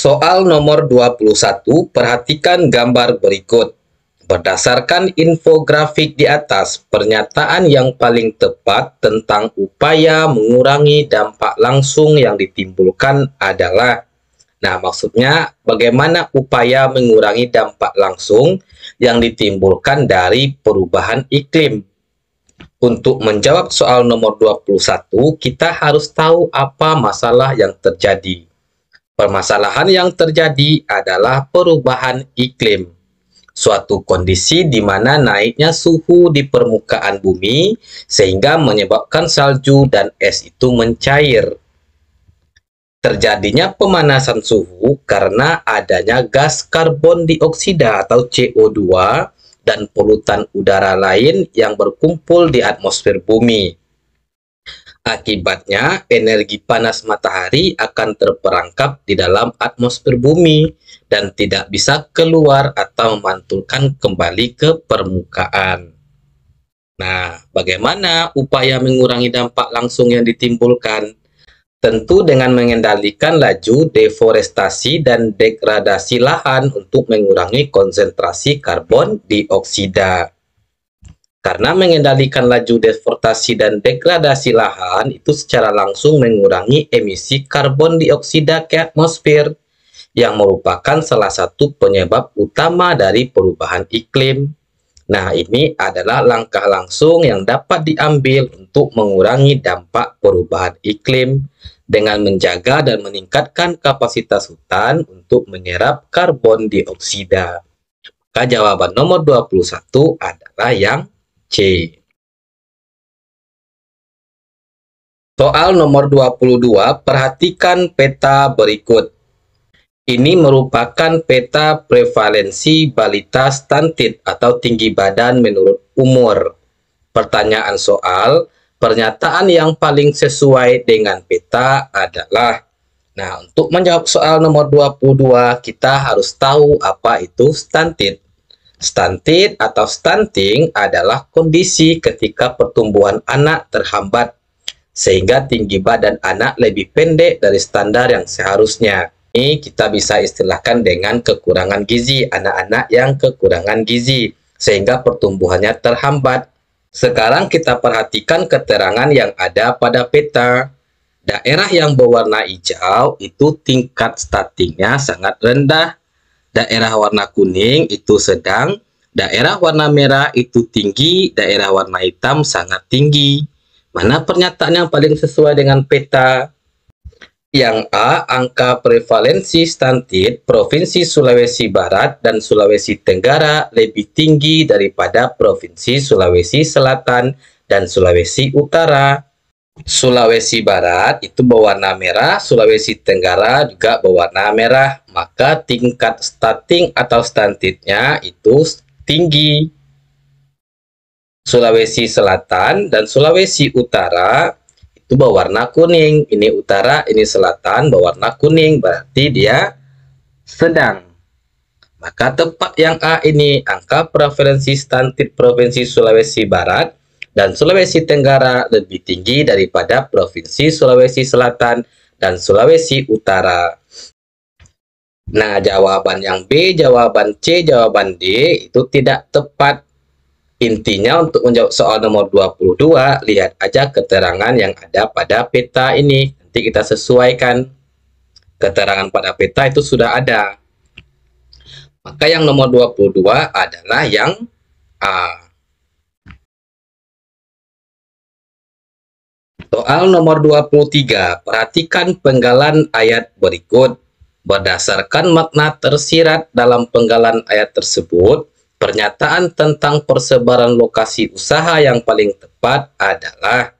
Soal nomor 21, perhatikan gambar berikut. Berdasarkan infografik di atas, pernyataan yang paling tepat tentang upaya mengurangi dampak langsung yang ditimbulkan adalah. Nah, maksudnya bagaimana upaya mengurangi dampak langsung yang ditimbulkan dari perubahan iklim. Untuk menjawab soal nomor 21, kita harus tahu apa masalah yang terjadi. Permasalahan yang terjadi adalah perubahan iklim, suatu kondisi di mana naiknya suhu di permukaan bumi sehingga menyebabkan salju dan es itu mencair. Terjadinya pemanasan suhu karena adanya gas karbon dioksida atau CO2 dan polutan udara lain yang berkumpul di atmosfer bumi. Akibatnya, energi panas matahari akan terperangkap di dalam atmosfer bumi dan tidak bisa keluar atau memantulkan kembali ke permukaan. Nah, bagaimana upaya mengurangi dampak langsung yang ditimbulkan? Tentu dengan mengendalikan laju deforestasi dan degradasi lahan untuk mengurangi konsentrasi karbon dioksida. Karena mengendalikan laju deforestasi dan degradasi lahan itu secara langsung mengurangi emisi karbon dioksida ke atmosfer yang merupakan salah satu penyebab utama dari perubahan iklim. Nah, ini adalah langkah langsung yang dapat diambil untuk mengurangi dampak perubahan iklim dengan menjaga dan meningkatkan kapasitas hutan untuk menyerap karbon dioksida. Maka jawaban nomor 21 adalah yang C. Soal nomor 22, perhatikan peta berikut. Ini merupakan peta prevalensi balita stunted atau tinggi badan menurut umur. Pertanyaan soal, pernyataan yang paling sesuai dengan peta adalah. Nah, untuk menjawab soal nomor 22, kita harus tahu apa itu stunted. Stunted atau stunting adalah kondisi ketika pertumbuhan anak terhambat, sehingga tinggi badan anak lebih pendek dari standar yang seharusnya. Ini kita bisa istilahkan dengan kekurangan gizi, anak-anak yang kekurangan gizi, sehingga pertumbuhannya terhambat. Sekarang kita perhatikan keterangan yang ada pada peta. Daerah yang berwarna hijau itu tingkat stuntingnya sangat rendah. Daerah warna kuning itu sedang, daerah warna merah itu tinggi, daerah warna hitam sangat tinggi. Mana pernyataan yang paling sesuai dengan peta? Yang A, angka prevalensi stunted Provinsi Sulawesi Barat dan Sulawesi Tenggara lebih tinggi daripada Provinsi Sulawesi Selatan dan Sulawesi Utara. Sulawesi Barat itu berwarna merah, Sulawesi Tenggara juga berwarna merah, maka tingkat stunting atau stuntednya itu tinggi. Sulawesi Selatan dan Sulawesi Utara itu berwarna kuning, ini utara, ini selatan, berwarna kuning, berarti dia sedang. Maka tempat yang A ini, angka prevalensi stunted Provinsi Sulawesi Barat dan Sulawesi Tenggara lebih tinggi daripada Provinsi Sulawesi Selatan dan Sulawesi Utara. Nah, jawaban yang B, jawaban C, jawaban D itu tidak tepat. Intinya untuk menjawab soal nomor 22, lihat aja keterangan yang ada pada peta ini. Nanti kita sesuaikan. Keterangan pada peta itu sudah ada. Maka yang nomor 22 adalah yang A. Soal nomor 23, perhatikan penggalan ayat berikut. Berdasarkan makna tersirat dalam penggalan ayat tersebut, pernyataan tentang persebaran lokasi usaha yang paling tepat adalah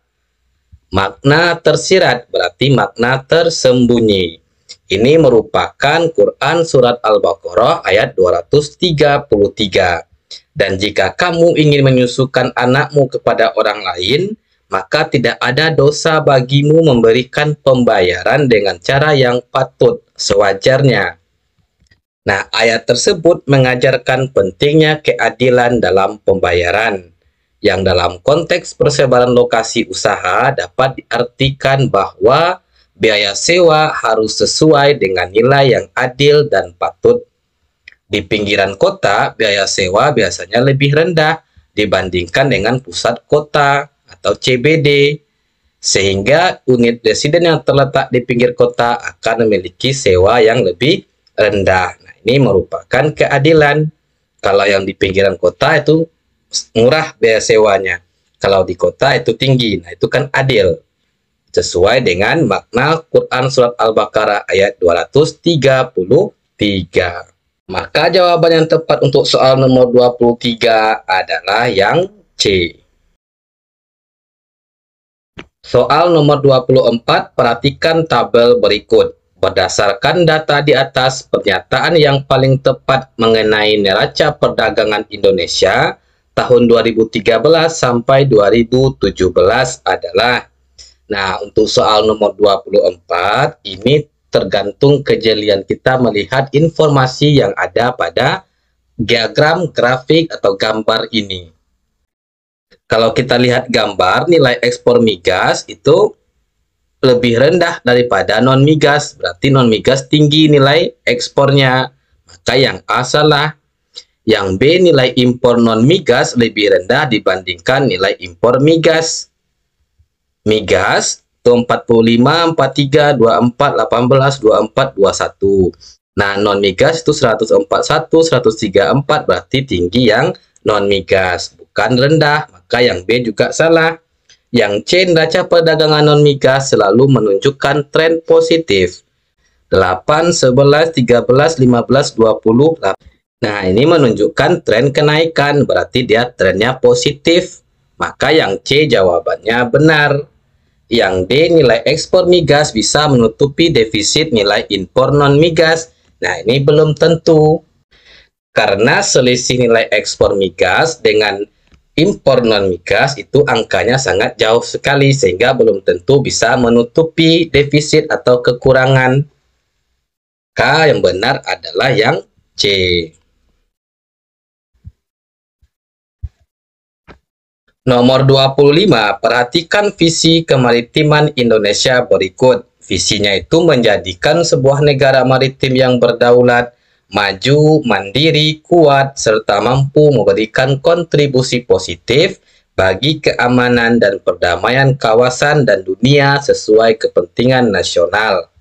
makna tersirat, berarti makna tersembunyi. Ini merupakan Quran Surat Al-Baqarah ayat 233. Dan jika kamu ingin menyusukan anakmu kepada orang lain, maka tidak ada dosa bagimu memberikan pembayaran dengan cara yang patut sewajarnya. Nah, ayat tersebut mengajarkan pentingnya keadilan dalam pembayaran, yang dalam konteks persebaran lokasi usaha dapat diartikan bahwa biaya sewa harus sesuai dengan nilai yang adil dan patut. Di pinggiran kota, biaya sewa biasanya lebih rendah dibandingkan dengan pusat kota atau CBD, sehingga unit residen yang terletak di pinggir kota akan memiliki sewa yang lebih rendah. Nah, ini merupakan keadilan. Kalau yang di pinggiran kota itu murah biaya sewanya, kalau di kota itu tinggi. Nah, itu kan adil, sesuai dengan makna Quran Surat Al-Baqarah ayat 233. Maka jawaban yang tepat untuk soal nomor 23 adalah yang C. Soal nomor 24, perhatikan tabel berikut. Berdasarkan data di atas, pernyataan yang paling tepat mengenai neraca perdagangan Indonesia tahun 2013 sampai 2017 adalah, nah, untuk soal nomor 24, ini tergantung kejelian kita melihat informasi yang ada pada diagram, grafik, atau gambar ini. Kalau kita lihat gambar, nilai ekspor migas itu lebih rendah daripada non-migas, berarti non-migas tinggi nilai ekspornya, maka yang A salah. Yang B, nilai impor non-migas lebih rendah dibandingkan nilai impor migas. Migas itu 45, 43, 24, 18, 24, 21. Nah, non-migas itu 141, 134, berarti tinggi yang non-migas, bukan rendah, maka yang B juga salah. Yang C, neraca perdagangan non-migas selalu menunjukkan tren positif. 8, 11, 13, 15, 20. Nah, ini menunjukkan tren kenaikan, berarti dia trennya positif. Maka yang C jawabannya benar. Yang D, nilai ekspor migas bisa menutupi defisit nilai impor non-migas. Nah, ini belum tentu. Karena selisih nilai ekspor migas dengan impor non-migas itu angkanya sangat jauh sekali, sehingga belum tentu bisa menutupi defisit atau kekurangan. K yang benar adalah yang C. Nomor 25, perhatikan visi kemaritiman Indonesia berikut. Visinya itu menjadikan sebuah negara maritim yang berdaulat, maju, mandiri, kuat, serta mampu memberikan kontribusi positif bagi keamanan dan perdamaian kawasan dan dunia sesuai kepentingan nasional.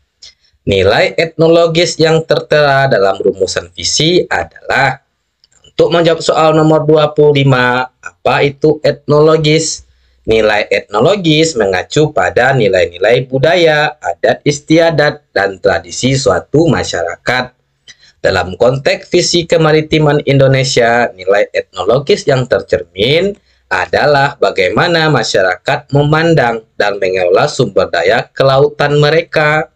Nilai etnologis yang tertera dalam rumusan visi adalah, untuk menjawab soal nomor 25, apa itu etnologis? Nilai etnologis mengacu pada nilai-nilai budaya, adat istiadat, dan tradisi suatu masyarakat. Dalam konteks visi kemaritiman Indonesia, nilai etnologis yang tercermin adalah bagaimana masyarakat memandang dan mengelola sumber daya kelautan mereka.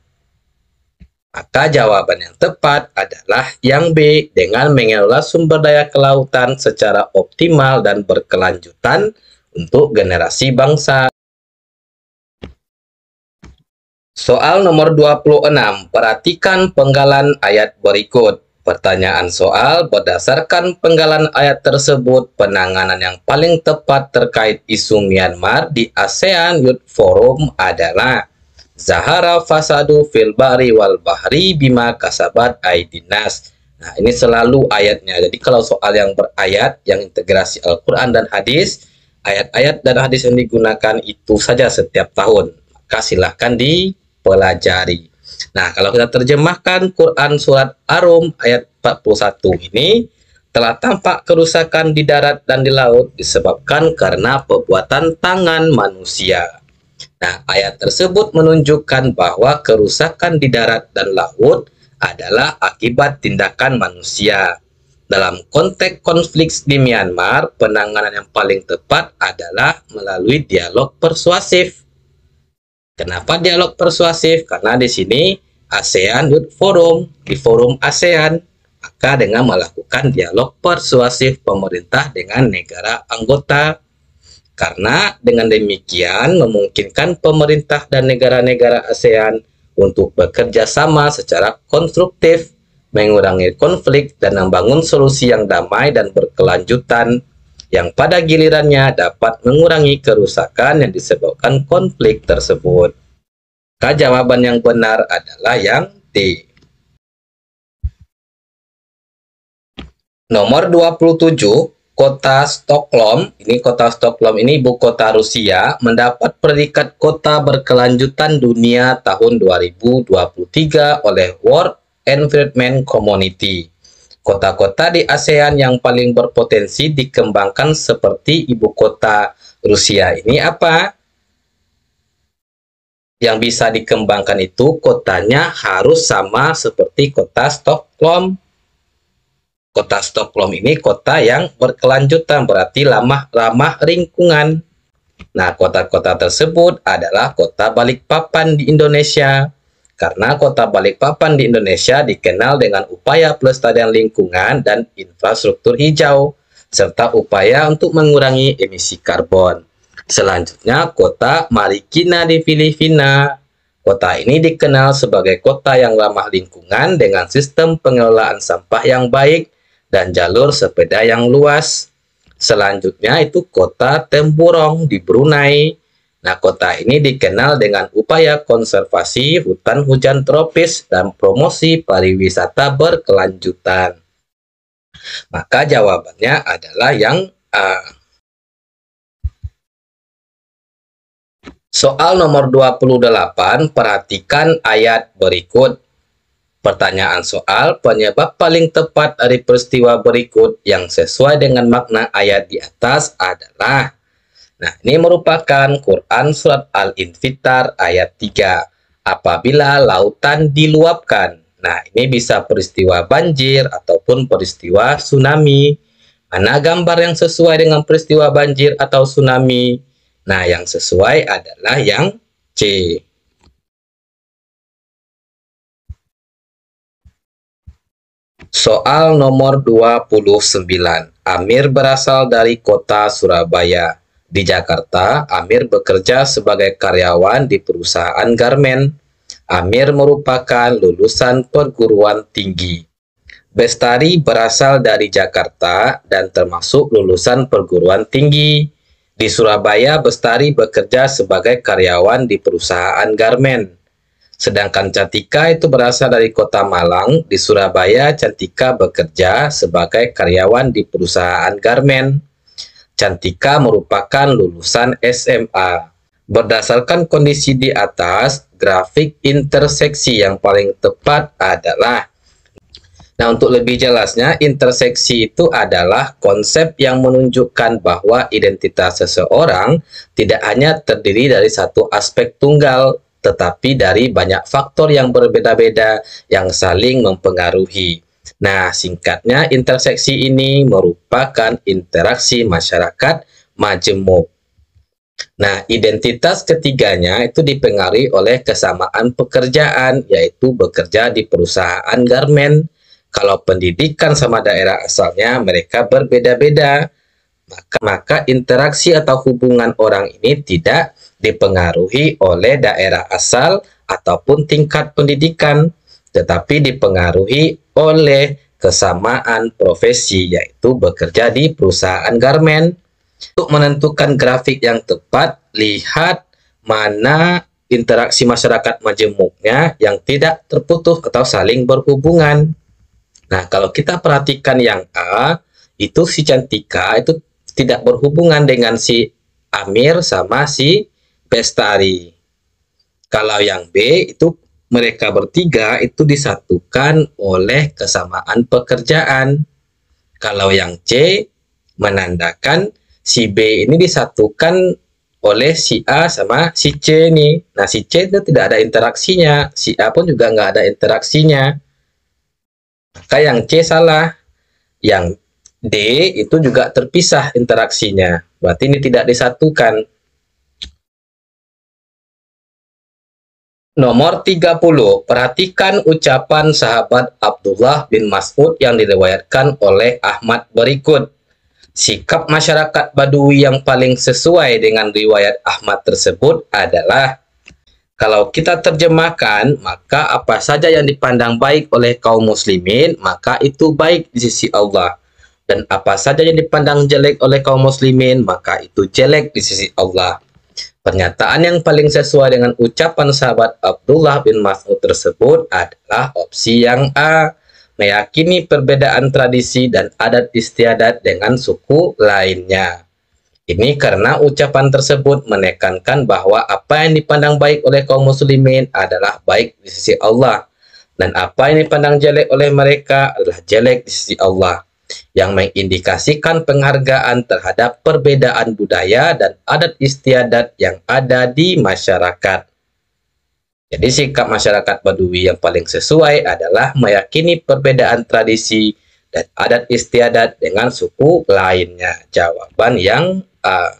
Maka jawaban yang tepat adalah yang B, dengan mengelola sumber daya kelautan secara optimal dan berkelanjutan untuk generasi bangsa. Soal nomor 26, perhatikan penggalan ayat berikut. Pertanyaan soal, berdasarkan penggalan ayat tersebut, penanganan yang paling tepat terkait isu Myanmar di ASEAN Youth Forum adalah Zahara fasadu fil bari wal bahri bima kasabat aidinas. Nah, ini selalu ayatnya. Jadi kalau soal yang berayat, yang integrasi Al-Quran dan hadis, ayat-ayat dan hadis yang digunakan itu saja setiap tahun. Maka silahkan dipelajari. Nah, kalau kita terjemahkan Quran Surat Ar-Rum ayat 41 ini, telah tampak kerusakan di darat dan di laut disebabkan karena perbuatan tangan manusia. Nah, ayat tersebut menunjukkan bahwa kerusakan di darat dan laut adalah akibat tindakan manusia. Dalam konteks konflik di Myanmar, penanganan yang paling tepat adalah melalui dialog persuasif. Kenapa dialog persuasif? Karena di sini ASEAN Youth Forum, di forum ASEAN, maka dengan melakukan dialog persuasif pemerintah dengan negara anggota. Karena dengan demikian memungkinkan pemerintah dan negara-negara ASEAN untuk bekerja sama secara konstruktif, mengurangi konflik, dan membangun solusi yang damai dan berkelanjutan, yang pada gilirannya dapat mengurangi kerusakan yang disebabkan konflik tersebut. Maka jawaban yang benar adalah yang D. Nomor 27, kota Stockholm, ini ibu kota Rusia, mendapat predikat kota berkelanjutan dunia tahun 2023 oleh World Environment Community. Kota-kota di ASEAN yang paling berpotensi dikembangkan seperti ibu kota Rusia ini apa? Yang bisa dikembangkan itu kotanya harus sama seperti kota Stockholm. Kota Stockholm ini kota yang berkelanjutan, berarti ramah lingkungan. Nah, kota-kota tersebut adalah kota Balikpapan di Indonesia. Karena kota Balikpapan di Indonesia dikenal dengan upaya pelestarian lingkungan dan infrastruktur hijau, serta upaya untuk mengurangi emisi karbon. Selanjutnya, kota Marikina di Filipina. Kota ini dikenal sebagai kota yang ramah lingkungan dengan sistem pengelolaan sampah yang baik dan jalur sepeda yang luas. Selanjutnya itu kota Temburong di Brunei. Nah, kota ini dikenal dengan upaya konservasi hutan hujan tropis dan promosi pariwisata berkelanjutan. Maka jawabannya adalah yang A. Soal nomor 28, perhatikan ayat berikut. Pertanyaan soal, penyebab paling tepat dari peristiwa berikut yang sesuai dengan makna ayat di atas adalah, nah ini merupakan Quran Surat Al-Infitar ayat 3, apabila lautan diluapkan. Nah ini bisa peristiwa banjir ataupun peristiwa tsunami. Mana gambar yang sesuai dengan peristiwa banjir atau tsunami? Nah yang sesuai adalah yang C. Soal nomor 29. Amir berasal dari kota Surabaya. Di Jakarta, Amir bekerja sebagai karyawan di perusahaan garmen. Amir merupakan lulusan perguruan tinggi. Bestari berasal dari Jakarta dan termasuk lulusan perguruan tinggi. Di Surabaya, Bestari bekerja sebagai karyawan di perusahaan garmen. Sedangkan Cantika itu berasal dari kota Malang. Di Surabaya, Cantika bekerja sebagai karyawan di perusahaan garmen. Cantika merupakan lulusan SMA. Berdasarkan kondisi di atas, grafik interseksi yang paling tepat adalah, nah untuk lebih jelasnya, interseksi itu adalah konsep yang menunjukkan bahwa identitas seseorang tidak hanya terdiri dari satu aspek tunggal, tetapi dari banyak faktor yang berbeda-beda yang saling mempengaruhi. Nah, singkatnya interseksi ini merupakan interaksi masyarakat majemuk. Nah, identitas ketiganya itu dipengaruhi oleh kesamaan pekerjaan, yaitu bekerja di perusahaan garmen. Kalau pendidikan sama daerah asalnya mereka berbeda-beda, maka interaksi atau hubungan orang ini tidak dipengaruhi oleh daerah asal ataupun tingkat pendidikan, tetapi dipengaruhi oleh kesamaan profesi, yaitu bekerja di perusahaan garmen. Untuk menentukan grafik yang tepat, lihat mana interaksi masyarakat majemuknya yang tidak terputus atau saling berhubungan. Nah, kalau kita perhatikan yang A, itu si Cantika itu tidak berhubungan dengan si Amir sama si Bestari. Kalau yang B, itu mereka bertiga itu disatukan oleh kesamaan pekerjaan. Kalau yang C, menandakan si B ini disatukan oleh si A sama si C nih. Nah, si C itu tidak ada interaksinya, si A pun juga nggak ada interaksinya. Maka yang C salah. Yang D itu juga terpisah interaksinya. Berarti ini tidak disatukan. Nomor 30. Perhatikan ucapan sahabat Abdullah bin Mas'ud yang diriwayatkan oleh Ahmad berikut. Sikap masyarakat Badui yang paling sesuai dengan riwayat Ahmad tersebut adalah, kalau kita terjemahkan, maka apa saja yang dipandang baik oleh kaum muslimin, maka itu baik di sisi Allah. Dan apa saja yang dipandang jelek oleh kaum muslimin, maka itu jelek di sisi Allah. Pernyataan yang paling sesuai dengan ucapan sahabat Abdullah bin Mas'ud tersebut adalah opsi yang A, meyakini perbedaan tradisi dan adat istiadat dengan suku lainnya. Ini karena ucapan tersebut menekankan bahwa apa yang dipandang baik oleh kaum muslimin adalah baik di sisi Allah, dan apa yang dipandang jelek oleh mereka adalah jelek di sisi Allah, yang mengindikasikan penghargaan terhadap perbedaan budaya dan adat istiadat yang ada di masyarakat. Jadi sikap masyarakat Badui yang paling sesuai adalah meyakini perbedaan tradisi dan adat istiadat dengan suku lainnya. Jawaban yang A.